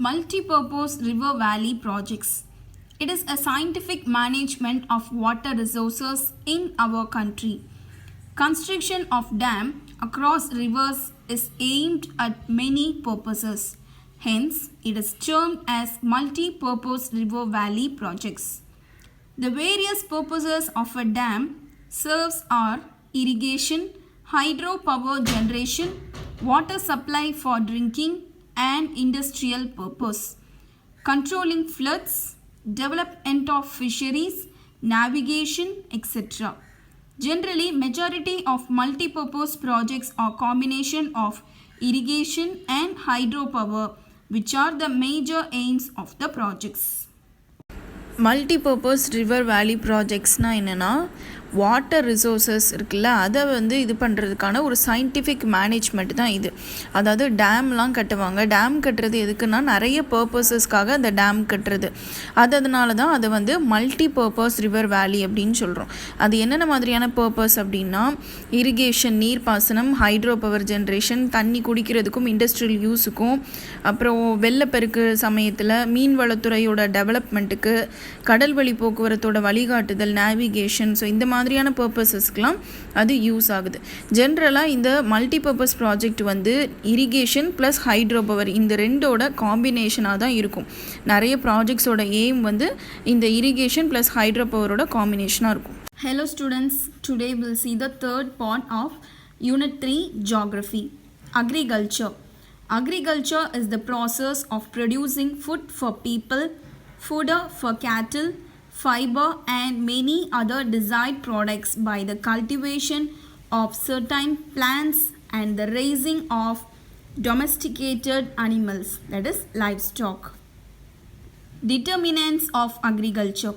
Multi-purpose river valley projects. It is a scientific management of water resources in our country. Construction of dam across rivers is aimed at many purposes. Hence, it is termed as multi-purpose river valley projects. The various purposes of a dam serves are irrigation, hydropower generation, water supply for drinking and industrial purpose, controlling floods, development of fisheries, navigation, etc. Generally, majority of multi-purpose projects are combination of irrigation and hydropower, which are the major aims of the projects. Multipurpose river valley ப்ராஜெக்ட்ஸ்னால் என்னென்னா water resources இருக்குல்ல அதை இது பண்ணுறதுக்கான ஒரு scientific management தான் இது. அதாவது டேம்லாம் கட்டுவாங்க. டேம் கட்டுறது எதுக்குன்னா நிறைய பர்பஸஸ்க்காக அந்த டேம் கட்டுறது. அதனால தான் அதை மல்டிபர்பஸ் ரிவர் வேலி அப்படின்னு சொல்கிறோம். அது என்னென்ன மாதிரியான பர்பஸ் அப்படின்னா இரிகேஷன் நீர்ப்பாசனம், ஹைட்ரோ பவர் ஜென்ரேஷன் தண்ணி குடிக்கிறதுக்கும் இண்டஸ்ட்ரியல் யூஸுக்கும், அப்புறம் வெள்ளப்பெருக்கு சமயத்தில் மீன்வளத்துறையோட டெவலப்மெண்ட்டுக்கு, கடல் வழி போக்குவரத்தோட வழிகாட்டுதல், நேவிகேஷன், ஸோ இந்த மாதிரியான பர்பஸஸ்க்கெலாம் அது யூஸ் ஆகுது. ஜென்ரலாக இந்த multipurpose project irrigation plus hydro power இந்த ரெண்டோட காம்பினேஷனாக தான் இருக்கும். நிறைய ப்ராஜெக்ட்ஸோட எய்ம் இந்த இரிகேஷன் ப்ளஸ் ஹைட்ரோ பவரோட காம்பினேஷனாக இருக்கும். Hello students, today we'll see the third part of Unit 3 Geography. Agriculture. Agriculture is the process of producing food for people, fodder for cattle, fiber and many other desired products by the cultivation of certain plants and the raising of domesticated animals, that is livestock. Determinants of agriculture.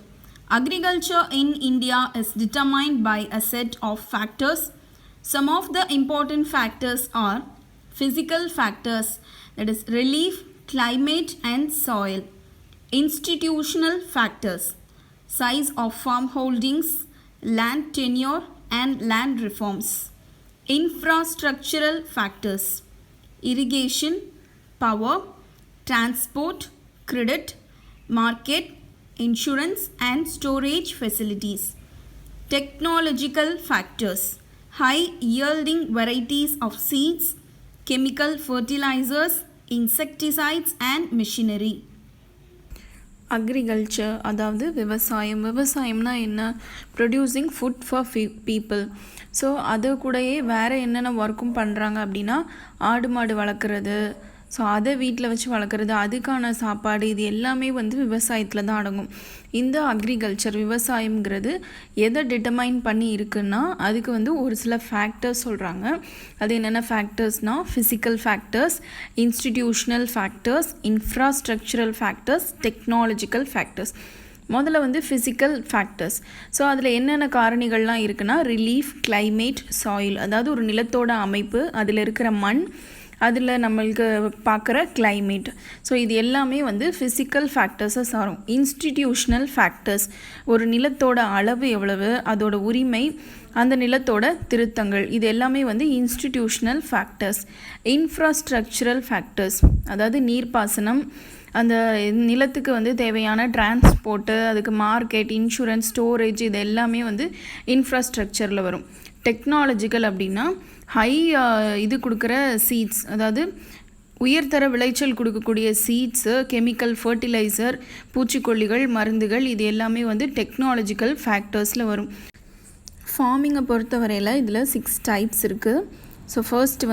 Agriculture in India is determined by a set of factors. Some of the important factors are physical factors, that is relief, climate and soil. Institutional factors, size of farm holdings, land tenure and land reforms. Infrastructural factors, irrigation, power, transport, credit, market, insurance and storage facilities. Technological factors, high yielding varieties of seeds, chemical fertilizers, insecticides and machinery. Agriculture அதாவது விவசாயம்னா என்ன? Producing food for people. So அது கூடயே வேறு என்னென்ன ஒர்க்கும் பண்ணுறாங்க அப்படின்னா ஆடு மாடு வளர்க்குறது, ஸோ அதை வீட்டில் வச்சு வளர்க்குறது, அதுக்கான சாப்பாடு, இது எல்லாமே விவசாயத்தில் தான் அடங்கும். இந்த அக்ரிகல்ச்சர் விவசாயம்ங்கிறது எதை டிட்டர்மைன் பண்ணி இருக்குன்னா அதுக்கு ஒரு சில ஃபேக்டர்ஸ் சொல்கிறாங்க. அது என்னென்ன ஃபேக்டர்ஸ்னால் physical factors, institutional factors, infrastructural factors, technological factors. முதல்ல ஃபிசிக்கல் ஃபேக்டர்ஸ். ஸோ அதில் என்னென்ன காரணிகள்லாம் இருக்குன்னா ரிலீஃப், கிளைமேட், சாயில், அதாவது ஒரு நிலத்தோட அமைப்பு, அதில் இருக்கிற மண், அதில் நம்மளுக்கு பார்க்குற கிளைமேட். ஸோ இது எல்லாமே ஃபிசிக்கல் ஃபேக்டர்ஸை சாரும். இன்ஸ்டிடியூஷனல் ஃபேக்டர்ஸ், ஒரு நிலத்தோட அளவு எவ்வளவு, அதோட உரிமை, அந்த நிலத்தோட திருத்தங்கள், இது எல்லாமே இன்ஸ்டிடியூஷனல் ஃபேக்டர்ஸ். இன்ஃப்ராஸ்ட்ரக்சரல் ஃபேக்டர்ஸ், அதாவது நீர்ப்பாசனம், அந்த நிலத்துக்கு தேவையான டிரான்ஸ்போர்ட்டு, அதுக்கு மார்க்கெட், இன்சூரன்ஸ், ஸ்டோரேஜ், இது எல்லாமே இன்ஃப்ராஸ்ட்ரக்சரில் வரும். டெக்னாலஜிக்கல் அப்படின்னா ஹை இது கொடுக்குற சீட்ஸ், அதாவது உயர்தர விளைச்சல் கொடுக்கக்கூடிய சீட்ஸு, கெமிக்கல் ஃபர்டிலைசர், பூச்சிக்கொல்லிகள், மருந்துகள், இது எல்லாமே டெக்னாலஜிக்கல் ஃபேக்டர்ஸில் வரும். ஃபார்மிங்கை பொறுத்தவரையில் இதில் 6 டைப்ஸ் இருக்குது. So first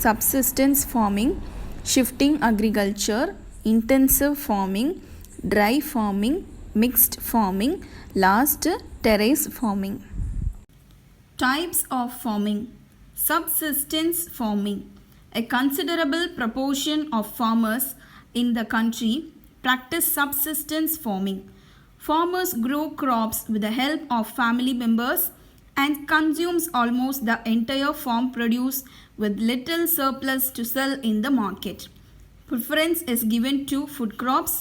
subsistence farming, shifting agriculture, intensive farming, dry farming, mixed farming, last terrace farming. Types of farming. Subsistence farming. A considerable proportion of farmers in the country practice subsistence farming. Farmers grow crops with the help of family members and consumes almost the entire farm produce with little surplus to sell in the market. Preference is given to food crops.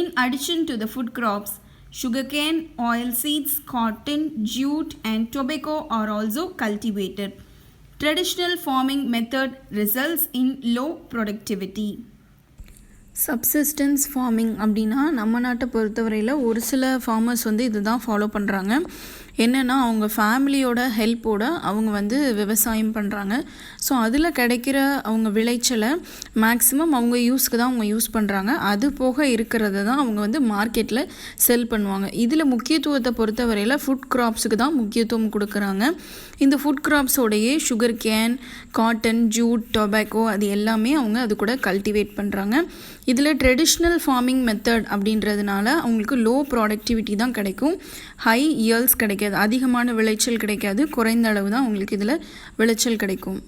In addition to the food crops, sugarcane, oilseeds, cotton, jute and tobacco are also cultivated. Traditional farming method results in low productivity. Subsistence farming அப்படின்னா நம்ம நாட்டை பொறுத்தவரையில் ஒரு சில farmers வந்து இதுதான் follow பண்ணுறாங்க. என்னென்னா அவங்க ஃபேமிலியோட ஹெல்ப்போட அவங்க வந்து விவசாயம் பண்ணுறாங்க. ஸோ அதில் கிடைக்கிற அவங்க விளைச்சலை மேக்ஸிமம் அவங்க யூஸ்க்கு தான் அவங்க யூஸ் பண்ணுறாங்க. அது போக இருக்கிறத தான் அவங்க வந்து மார்க்கெட்டில் செல் பண்ணுவாங்க. இதில் முக்கியத்துவத்தை பொறுத்தவரையில் ஃபுட் கிராப்ஸுக்கு தான் முக்கியத்துவம் கொடுக்குறாங்க. இந்த ஃபுட் கிராப்ஸோடையே sugar cane, cotton, jute, tobacco அது எல்லாமே அவங்க அது கூட கல்டிவேட் பண்ணுறாங்க. இதில் ட்ரெடிஷ்னல் ஃபார்மிங் மெத்தட் அப்படின்றதுனால அவங்களுக்கு லோ ப்ராடக்டிவிட்டி தான் கிடைக்கும், ஹை இயர்ஸ் கிடைக்காது, அதிகமான விளைச்சல் கிடைக்காது, குறைந்த அளவு தான் அவங்களுக்கு இதில் விளைச்சல் கிடைக்கும்.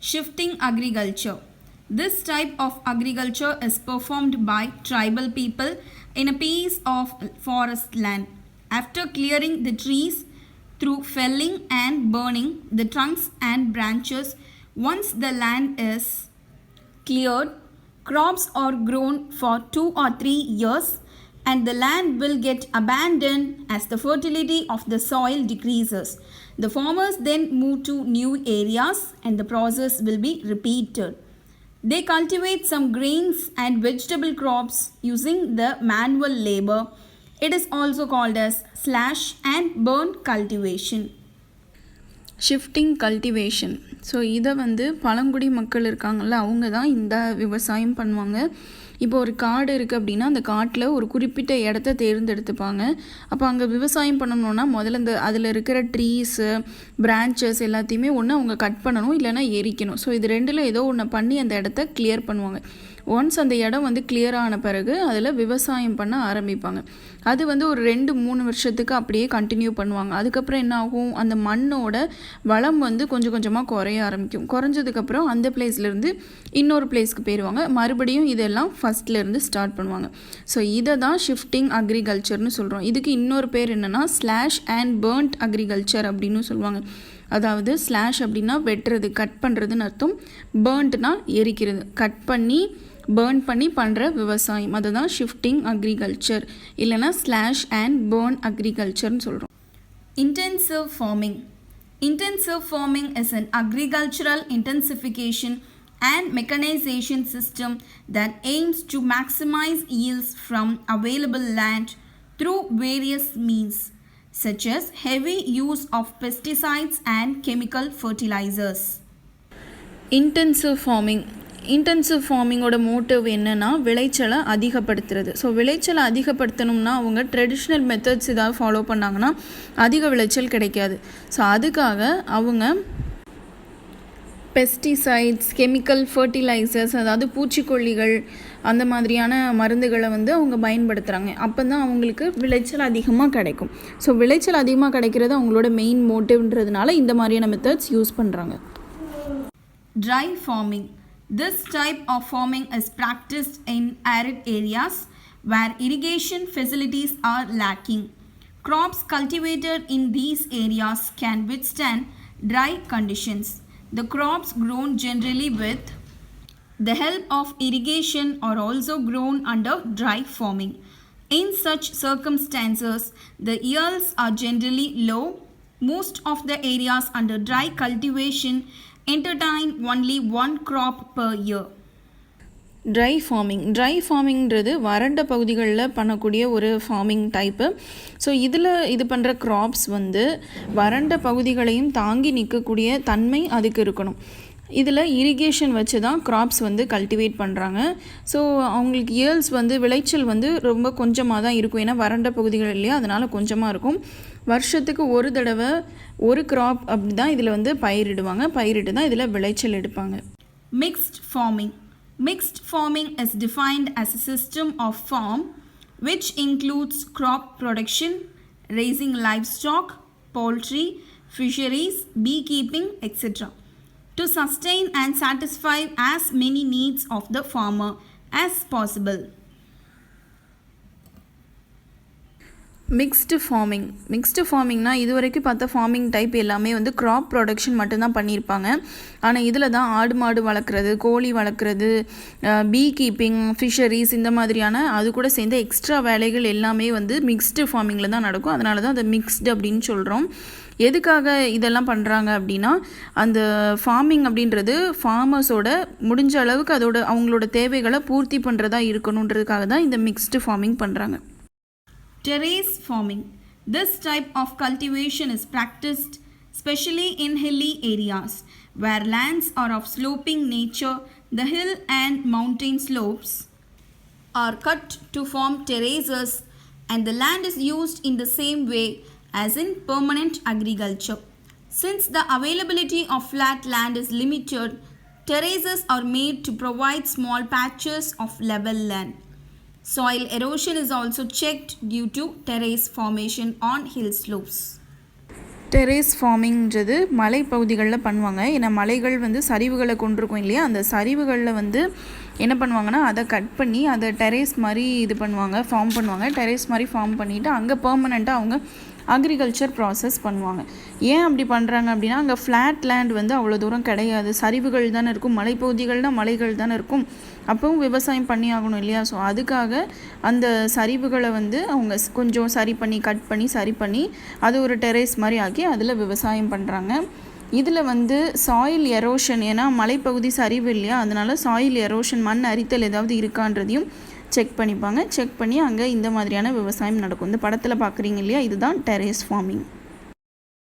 Shifting agriculture. This type of agriculture is performed by tribal people in a piece of forest land. After clearing the trees through felling and burning the trunks and branches, once the land is cleared, crops are grown for 2 or 3 years and the land will get abandoned as the fertility of the soil decreases. The farmers then move to new areas and the process will be repeated. They cultivate some grains and vegetable crops using the manual labor. It is also called as slash and burn cultivation. Shifting cultivation. So இதை வந்து பழங்குடி மக்கள் இருக்காங்கள்ல அவங்க தான் இந்த விவசாயம் பண்ணுவாங்க. இப்போ ஒரு காடு இருக்குது அப்படின்னா அந்த காட்டில் ஒரு குறிப்பிட்ட இடத்த தேர்ந்தெடுத்துப்பாங்க. அப்போ அங்கே விவசாயம் பண்ணணுன்னா முதல்ல அதில் இருக்கிற ட்ரீஸு, பிரான்ச்சஸ் எல்லாத்தையுமே ஒன்று அவங்க கட் பண்ணணும், இல்லைனா எரிக்கணும். ஸோ இது ரெண்டில் ஏதோ ஒன்று பண்ணி அந்த இடத்த கிளியர் பண்ணுவாங்க. ஒன்ஸ் அந்த இடம் வந்து கிளியர் ஆன பிறகு அதில் விவசாயம் பண்ண ஆரம்பிப்பாங்க. அது வந்து ஒரு 2-3 வருஷத்துக்கு அப்படியே கண்டினியூ பண்ணுவாங்க. அதுக்கப்புறம் என்ன ஆகும், அந்த மண்ணோட வளம் வந்து கொஞ்சம் கொஞ்சமாக குறைய ஆரம்பிக்கும். குறைஞ்சதுக்கப்புறம் அந்த பிளேஸ்லேருந்து இன்னொரு பிளேஸ்க்கு போயிடுவாங்க. மறுபடியும் இதெல்லாம் ஃபஸ்ட்லேருந்து ஸ்டார்ட் பண்ணுவாங்க. ஸோ இதை தான் ஷிஃப்டிங் அக்ரிகல்ச்சர்னு சொல்கிறோம். இதுக்கு இன்னொரு பேர் என்னென்னா ஸ்லாஷ் அண்ட் பேர்ன்ட் அக்ரிகல்ச்சர் அப்படின்னு சொல்லுவாங்க. அதாவது ஸ்லாஷ் அப்படின்னா வெட்டுறது, கட் பண்ணுறதுன்னு அர்த்தம். பேர்ன்ட்னா எரிக்கிறது, கட் பண்ணி பேர்ன் பண்ணி பண்ணுற விவசாயம், அதுதான் ஷிஃப்டிங் அக்ரிகல்ச்சர், இல்லைனா ஸ்லாஷ் அண்ட் பேர்ன் அக்ரிகல்ச்சர்னு சொல்கிறோம். Intensive farming. Intensive farming is an agricultural intensification and mechanization system that aims to maximize yields from available land through various means, such as heavy use of pesticides and chemical fertilizers. Intensive ஃபார்மிங்கோட motive என்னென்னா விளைச்சலை அதிகப்படுத்துறது. So விளைச்சலை அதிகப்படுத்தணும்னா அவங்க traditional methods ஏதாவது follow பண்ணாங்கன்னா அதிக விளைச்சல் கிடைக்காது. ஸோ அதுக்காக அவங்க பெஸ்டிசைட்ஸ், கெமிக்கல் ஃபர்டிலைசர்ஸ், அதாவது பூச்சிக்கொல்லிகள், அந்த மாதிரியான மருந்துகளை வந்து அவங்க பயன்படுத்துகிறாங்க. அப்போ தான் அவங்களுக்கு விளைச்சல் அதிகமாக கிடைக்கும். ஸோ விளைச்சல் அதிகமாக கிடைக்கிறது அவங்களோட மெயின் மோட்டிவ்ன்றதுனால இந்த மாதிரியான மெத்தட்ஸ் யூஸ் பண்ணுறாங்க. Dry farming. This type of farming is practiced in arid areas where irrigation facilities are lacking. Crops cultivated in these areas can withstand dry conditions. The crops grown generally with the help of irrigation are also grown under dry farming. In such circumstances, the yields are generally low. Most of the areas under dry cultivation entertain only one crop per year. Dry ஃபார்மிங்கிறது வறண்ட பகுதிகளில் பண்ணக்கூடிய ஒரு farming type. So இது பண்ணுற graphs வந்து வறண்ட பகுதிகளையும் தாங்கி நிற்கக்கூடிய தன்மை அதுக்கு இருக்கணும். இதில் இரிகேஷன் வச்சு தான் கிராப்ஸ் வந்து கல்டிவேட் பண்ணுறாங்க. ஸோ அவங்களுக்கு இயர்ஸ் வந்து விளைச்சல் வந்து ரொம்ப கொஞ்சமாக தான் இருக்கும். ஏன்னா வறண்ட பகுதிகள் இல்லையா, அதனால் கொஞ்சமாக இருக்கும். வருஷத்துக்கு ஒரு தடவை ஒரு கிராப் அப்படி தான் இதில் வந்து பயிரிட்டு தான் இதில் விளைச்சல் எடுப்பாங்க. Mixed farming is defined as a system of farm which includes crop production, raising livestock, poultry, fisheries, beekeeping, etc. to sustain and satisfy as many needs of the farmer as possible. Mixed ஃபார்மிங்னா இது வரைக்கும் பார்த்த farming type எல்லாமே வந்து graph production மட்டும்தான் பண்ணியிருப்பாங்க. ஆனால் இதில் தான் ஆடு மாடு வளர்க்குறது, கோழி வளர்க்குறது, பீ கீப்பிங், ஃபிஷரிஸ், இந்த மாதிரியான அது கூட சேர்ந்த எக்ஸ்ட்ரா வேலைகள் எல்லாமே வந்து மிக்ஸ்டு ஃபார்மிங்கில் தான் நடக்கும். அதனால தான் அதை மிக்ஸ்டு அப்படின்னு சொல்கிறோம். எதுக்காக இதெல்லாம் பண்ணுறாங்க அப்படின்னா அந்த ஃபார்மிங் அப்படின்றது ஃபார்மர்ஸோட முடிஞ்ச அளவுக்கு அவங்களோட தேவைகளை பூர்த்தி பண்ணுறதா இருக்கணுன்றதுக்காக தான் இந்த மிக்ஸ்டு ஃபார்மிங் பண்ணுறாங்க. Terrace farming. This type of cultivation is practiced especially in hilly areas where lands are of sloping nature. The hill and mountain slopes are cut to form terraces and the land is used in the same way as in permanent agriculture. Since the availability of flat land is limited, terraces are made to provide small patches of level land. Soil erosion is also checked due to terrace formation on hill slopes. Terrace ஃபார்மிங்கிறது மலைப்பகுதிகளில் பண்ணுவாங்க. ஏன்னா மலைகள் வந்து சரிவுகளை கொண்டிருக்கும் இல்லையா, அந்த சரிவுகளில் வந்து என்ன பண்ணுவாங்கன்னா அதை கட் பண்ணி அதை டெரேஸ் மாதிரி ஃபார்ம் பண்ணுவாங்க. டெரேஸ் மாதிரி ஃபார்ம் பண்ணிவிட்டு அங்கே பெர்மனெண்ட்டாக அவங்க அக்ரிகல்ச்சர் ப்ராசஸ் பண்ணுவாங்க. ஏன் அப்படி பண்ணுறாங்க அப்படின்னா அங்கே ஃப்ளாட் லேண்ட் வந்து அவ்வளோ தூரம் கிடையாது, சரிவுகள் தானே இருக்கும், மலைப்பகுதிகள்னால் மலைகள் தானே இருக்கும், அப்பவும் விவசாயம் பண்ணி ஆகணும் இல்லையா. ஸோ அதுக்காக அந்த சரிவுகளை வந்து அவங்க கொஞ்சம் கட் பண்ணி சரி பண்ணி அது ஒரு டெரேஸ் மாதிரி ஆக்கி அதில் விவசாயம் பண்ணுறாங்க. இதில் வந்து சாயில் எரோஷன், ஏன்னா மலைப்பகுதி சரிவு இல்லையா, அதனால சாயில் எரோஷன் மண் அரித்தல் ஏதாவது இருக்கான்றதையும் செக் பண்ணிப்பாங்க. செக் பண்ணி அங்கே இந்த மாதிரியான விவசாயம் நடக்கும். இந்த படத்தில் பார்க்குறீங்க இல்லையா, இதுதான் டெரேஸ் ஃபார்மிங்.